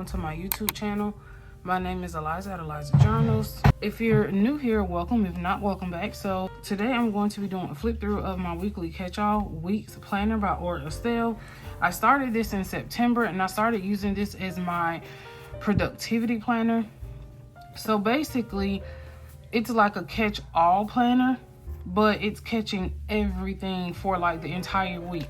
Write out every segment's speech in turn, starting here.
to my YouTube channel. My name is Eliza at Eliza Journals. If you're new here, welcome. If not, welcome back. So today I'm going to be doing a flip through of my weekly Catchall Weeks Planner by Estelle. I started this in September and I started using this as my productivity planner. So basically it's like a catch-all planner, but it's catching everything for like the entire week.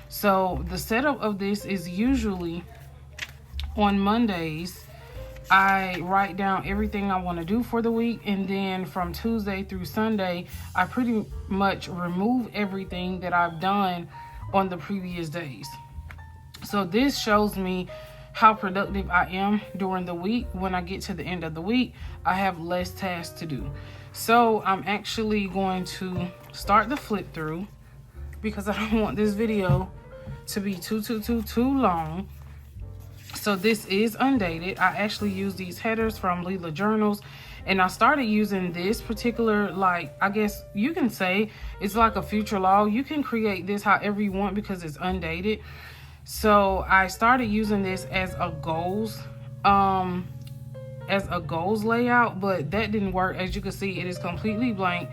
So the setup of this is usually on Mondays, I write down everything I want to do for the week, and then from Tuesday through Sunday, I pretty much remove everything that I've done on the previous days. So this shows me how productive I am during the week. When I get to the end of the week, I have less tasks to do. So I'm actually going to start the flip through because I don't want this video to be too long. So this is undated. I actually use these headers from Lila Journals, and I started using this particular, like, I guess you can say it's like a future log. You can create this however you want because it's undated. So I started using this as a goals layout, but that didn't work. As you can see, it is completely blank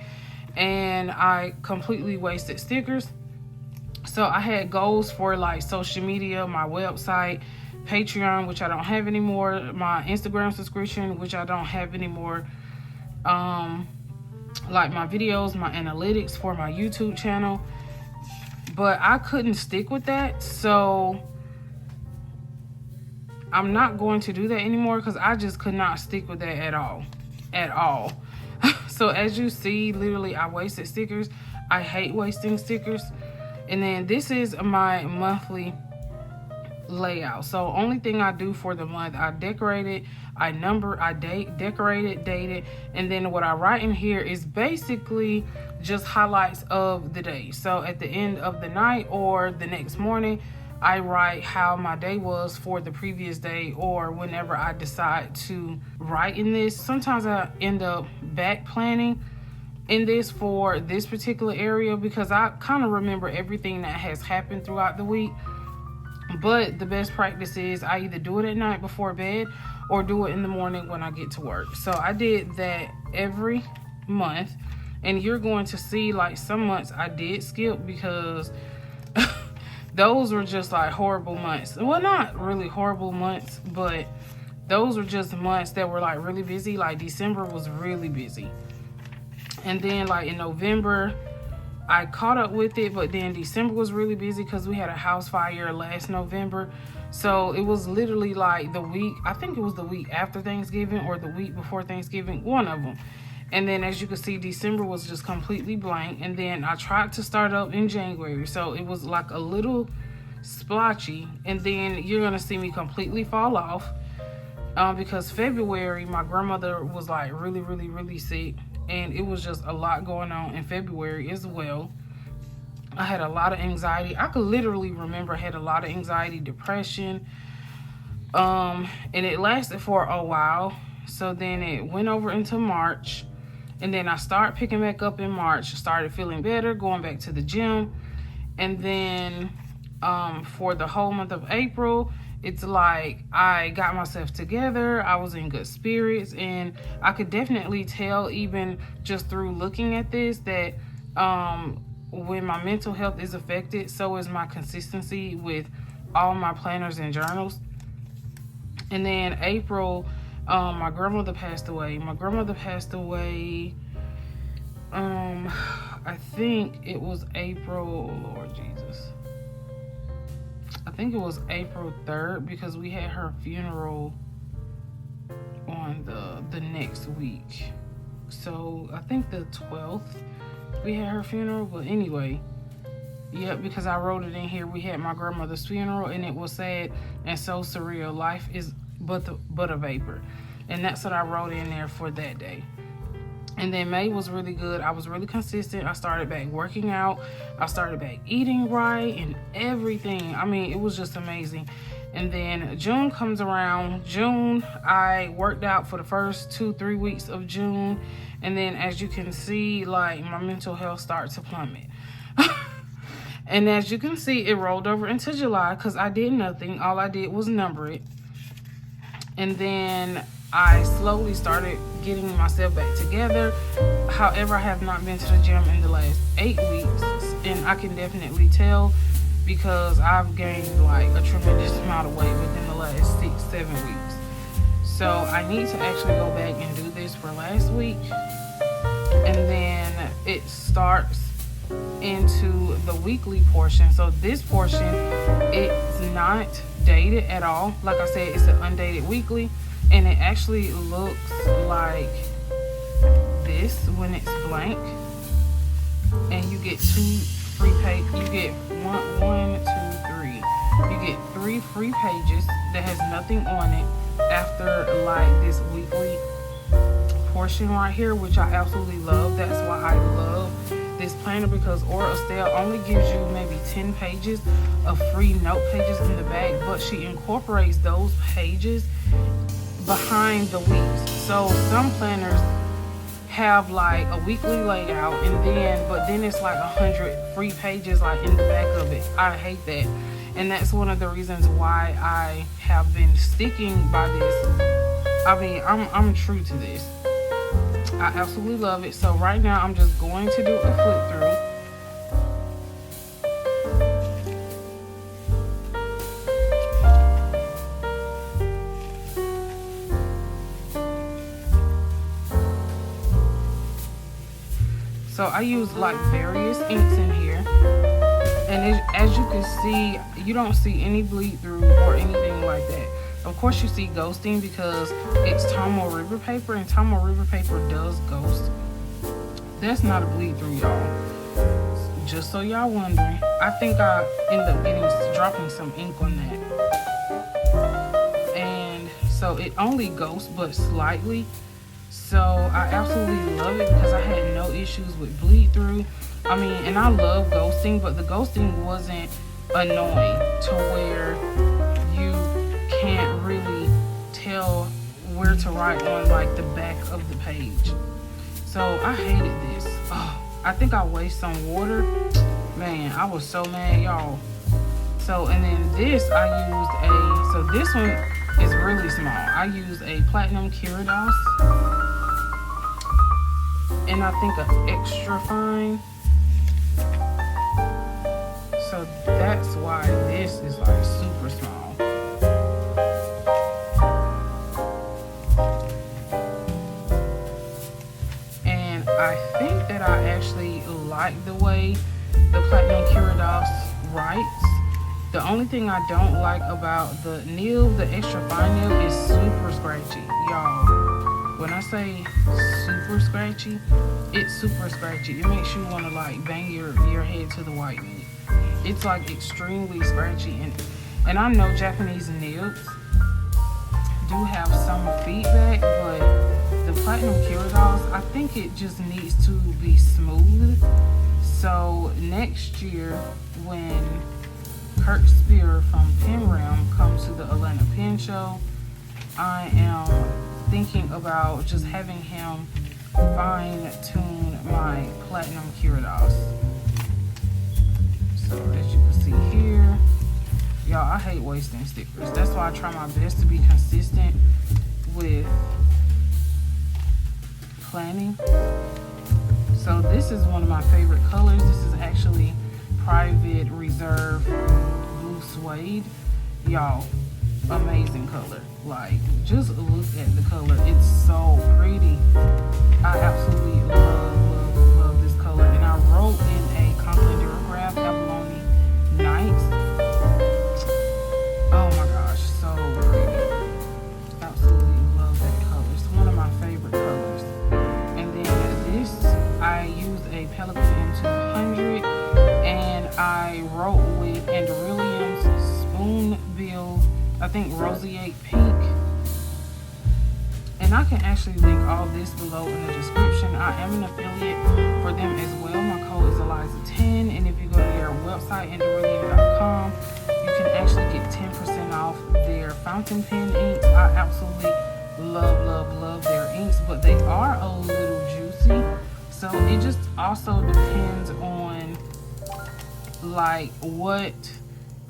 and I completely wasted stickers. So I had goals for like social media, my website, Patreon, which I don't have anymore, my Instagram subscription, which I don't have anymore, like my videos, my analytics for my YouTube channel. But I couldn't stick with that, so I'm not going to do that anymore because I just could not stick with that at all. So as you see, literally I wasted stickers. I hate wasting stickers. And then this is my monthly layout. So only thing I do for the month, I decorate it, I number, I decorate it, date it, and then what I write in here is basically just highlights of the day. So at the end of the night or the next morning, I write how my day was for the previous day, or whenever I decide to write in this. Sometimes I end up back planning in this for this particular area because I kind of remember everything that has happened throughout the week. But the best practice is I either do it at night before bed or do it in the morning when I get to work. So I did that every month, and you're going to see like some months I did skip because those were just like horrible months. Well, not really horrible months, but those were just months that were like really busy. Like December was really busy. And then like in November, I caught up with it, but then December was really busy because we had a house fire last November. So it was literally like the week, I think it was the week after Thanksgiving or the week before Thanksgiving, one of them. And then as you can see, December was just completely blank. And then I tried to start up in January. So it was like a little splotchy. And then you're going to see me completely fall off because February, my grandmother was like really sick. And it was just a lot going on in February as well. I had a lot of anxiety. I could literally remember I had a lot of anxiety, depression. And it lasted for a while. So then it went over into March. And then I started picking back up in March. Started feeling better, going back to the gym. And then for the whole month of April, it's like I got myself together. I was in good spirits, and I could definitely tell even just through looking at this that when my mental health is affected, so is my consistency with all my planners and journals. And then April, my grandmother passed away. I think it was April, Lord Jesus. I think it was April 3rd because we had her funeral on the next week. So I think the 12th we had her funeral. But anyway, yeah, because I wrote it in here, we had my grandmother's funeral and it was sad and so surreal. Life is but a vapor. And that's what I wrote in there for that day. And then May was really good. I was really consistent. I started back working out. I started back eating right and everything. I mean, it was just amazing. And then June comes around. June, I worked out for the first 2-3 weeks of June. And then as you can see, like my mental health started to plummet. And as you can see, it rolled over into July because I did nothing. All I did was number it. And then I slowly started getting myself back together. However, I have not been to the gym in the last 8 weeks, and I can definitely tell because I've gained like a tremendous amount of weight within the last 6-7 weeks. So I need to actually go back and do this for last week, and then it starts into the weekly portion. So this portion, it's not dated at all. Like I said, it's an undated weekly, and it actually looks like this when it's blank. And you get 2 free page. You get one, 2, 3. You get 3 free pages that has nothing on it after like this weekly portion right here, which I absolutely love. That's why I love this planner, because Estelle only gives you maybe 10 pages of free note pages in the back, but she incorporates those pages behind the weeks. So some planners have like a weekly layout, but then it's like 100 free pages like in the back of it. I hate that, and that's one of the reasons why I have been sticking by this. I mean, I'm true to this. I absolutely love it. So right now I'm just going to do a flip through. So I use like various inks in here, and as you can see, you don't see any bleed through or anything like that. Of course you see ghosting because it's Tomo River paper, and Tomo River paper does ghost. That's not a bleed through, y'all. Just so y'all wondering, I think I end up dropping some ink on that. And so it only ghosts but slightly. So I absolutely love it because I had no issues with bleed through. I mean, and I love ghosting, but the ghosting wasn't annoying to where you can't really tell where to write on like the back of the page. So I hated this. Oh, I think I wasted some water. Man, I was so mad, y'all. So, and then this so this one is really small. I used a Platinum Curidas, and I think an extra fine. So that's why this is like super small. And I think that I actually like the way the Platinum Curidas writes. The only thing I don't like about the nib, the extra fine nib, is super scratchy, y'all. When I say super scratchy, it's super scratchy. It makes you want to like bang your head to the white meat. It's like extremely scratchy, and I know Japanese nibs do have some feedback, but the Platinum Curidas, I think it just needs to be smooth. So next year when Kirk Spear from Pen Realm comes to the Atlanta Pen Show, I am thinking about just having him fine tune my Platinum Curidas. So as you can see here, y'all, I hate wasting stickers. That's why I try my best to be consistent with planning. So this is one of my favorite colors. This is actually Private Reserve Blue Suede. Y'all, amazing color. Like, just look at the color. It's so pretty. I absolutely love this color. And I wrote in a Conklin Durograph Abalone Nights. Oh my gosh, so pretty. Absolutely love that color. It's one of my favorite colors. And then this, I used a Pelican M200, and I wrote with Anderillium's Spoonbill, I think Roseate Pink. And I can actually link all this below in the description. I am an affiliate for them as well. My code is Eliza10, and if you go to their website, anderillium.com, you can actually get 10% off their fountain pen inks. I absolutely love their inks, but they are a little juicy. So it just also depends on like what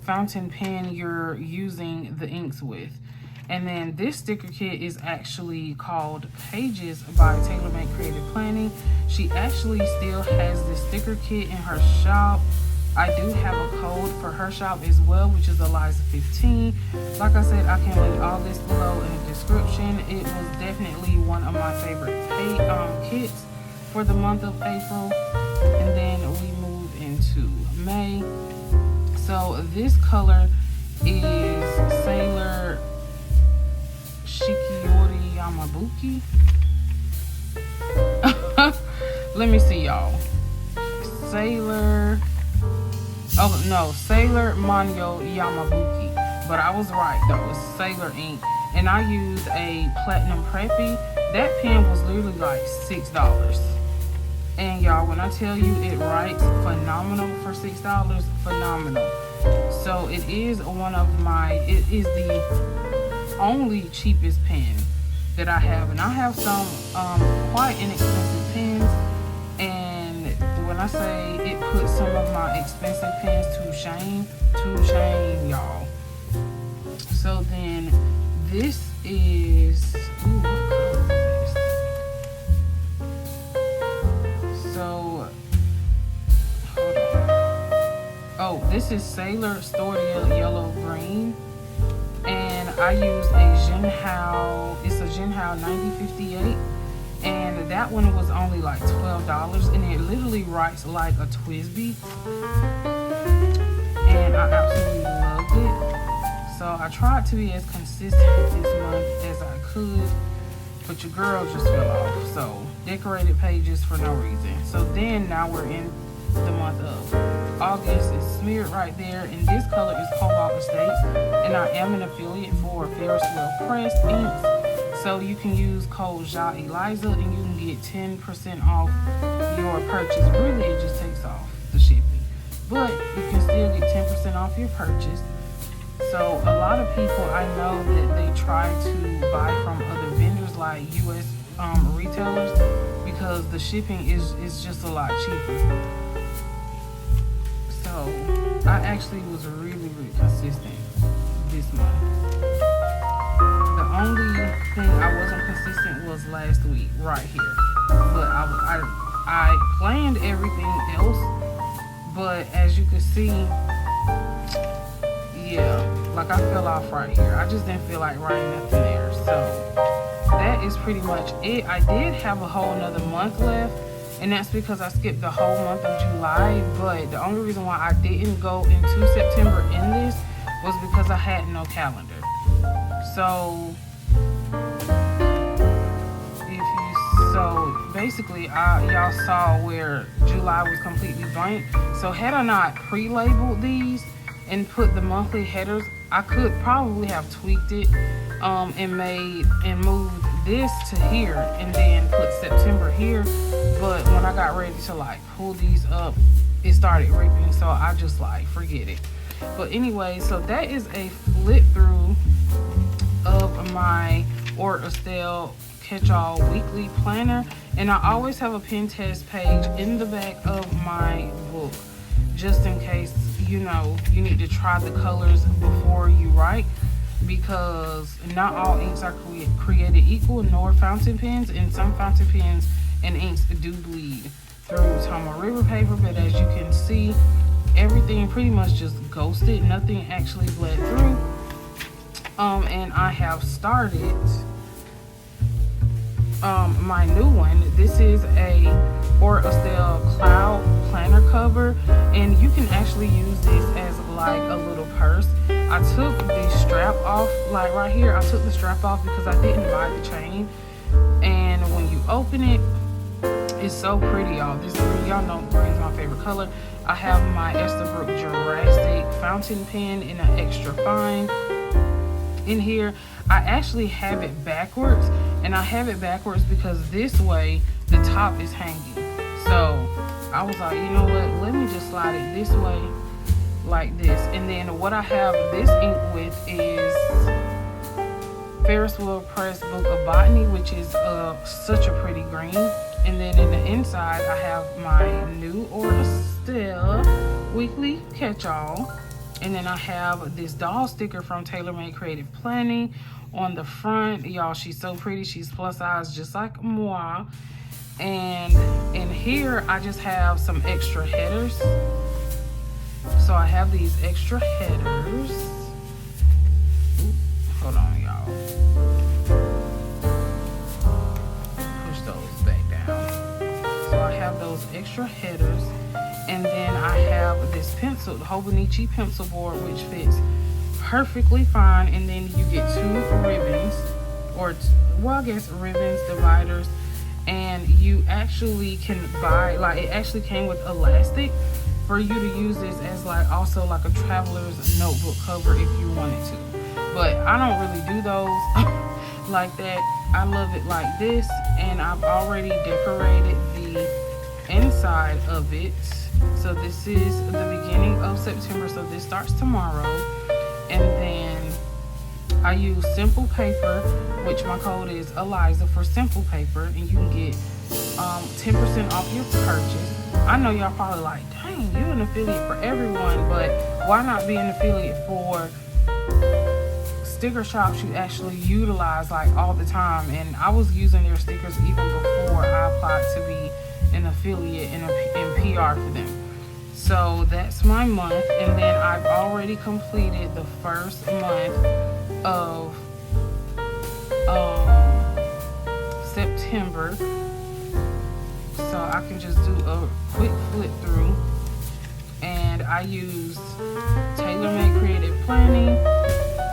fountain pen you're using the inks with. And then this sticker kit is actually called Pages by Taylor Made Creative Planning. She actually still has this sticker kit in her shop. I do have a code for her shop as well, which is Eliza15. Like I said, I can link all this below in the description. It was definitely one of my favorite kits for the month of April. And then we move into May. So this color is Sailor Shikiori Yamabuki. Let me see, y'all. Sailor Manyo Yamabuki. But I was right though, it's Sailor ink. And I used a Platinum Preppy. That pen was literally like $6. And y'all, when I tell you it writes phenomenal for $6, phenomenal. So it is the only cheapest pen that I have. And I have some quite inexpensive pens. And when I say it puts some of my expensive pens to shame, y'all. So then this is, ooh, what color is this? So, hold on. Oh, this is Sailor Storia Yellow Green. And I use a it's a Jinhao 9058. And that one was only like $12, and it literally writes like a Twisby. And I absolutely loved it. So I tried to be as consistent this month as I could, but your girl just fell off. So decorated pages for no reason. So then now we're in the month of August. It's smeared right there, and this color is Cobalt Estates, and I am an affiliate for Ferris Wheel Press inks. So you can use code Eliza and you can get 10% off your purchase. Really, it just takes off the shipping, but you can still get 10% off your purchase. So a lot of people, I know that they try to buy from other vendors like US retailers because the shipping is just a lot cheaper. So I actually was really consistent this month. The only thing I wasn't consistent was last week right here, but I planned everything else, but as you can see, yeah, like I fell off right here. I just didn't feel like writing nothing there. So that is pretty much it. I did have a whole nother month left, and that's because I skipped the whole month of July, but the only reason why I didn't go into September in this was because I had no calendar. So basically y'all saw where July was completely blank. So had I not pre-labeled these and put the monthly headers, I could probably have tweaked it and moved this to here and then put September here. But when I got ready to like pull these up, it started ripping, so I just like forget it. But anyway, so that is a flip through of my Estelle Catchall Weekly Planner, and I always have a pen test page in the back of my book just in case you need to try the colors before you write, because not all inks are created equal, nor fountain pens, and some fountain pens and inks do bleed through Tomoe River paper. But as you can see, everything pretty much just ghosted, nothing actually bled through. And I have started my new one. This is a Estelle Cloud planner cover, and you can actually use this as like a little purse. I took the strap off, like right here, I took the strap off because I didn't buy the chain. And when you open it, it's so pretty, y'all. This is, y'all know green is my favorite color. I have my Esterbrook Jurassic fountain pen in an extra fine in here. I actually have it backwards, and I have it backwards because this way the top is hanging. So I was like, you know what, let me just slide it this way like this. And then what I have this ink with is Ferris Wheel Press Book of Botany, which is such a pretty green. And then in the inside I have my new Estelle Weekly Catchall And then I have this doll sticker from Tailor Made Creative Planning on the front. Y'all, she's so pretty. She's plus size just like moi. And in here, I just have some extra headers. So I have these extra headers. Ooh, hold on, y'all. Push those back down. So I have those extra headers. And then I have this pencil, the Hobonichi pencil board, which fits perfectly fine. And then you get 2 ribbons, or well, I guess ribbons, dividers. And you actually can buy, like, it actually came with elastic for you to use this as like also like a traveler's notebook cover if you wanted to. But I don't really do those like that. I love it like this, and I've already decorated the inside of it. So this is the beginning of September, so this starts tomorrow. And then I use simple paper, which my code is Eliza for simple paper, and you can get 10% off your purchase. I know y'all probably like, dang, you're an affiliate for everyone, but why not be an affiliate for sticker shops you actually utilize like all the time? And I was using their stickers even before I applied to be an affiliate in PR for them. So that's my month, and then I've already completed the first month of September, so I can just do a quick flip through. And I use Tailor Made Creative Planning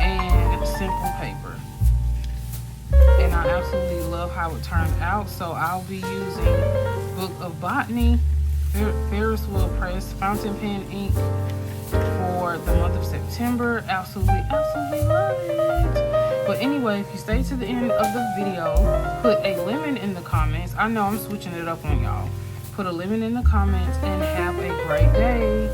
and simple paper, and I absolutely love how it turned out. So I'll be using Book of Botany, Ferris Wheel Press fountain pen ink for the month of September. Absolutely love it. But anyway, if you stay to the end of the video, put a lemon in the comments. I know I'm switching it up on y'all. Put a lemon in the comments, and have a great day.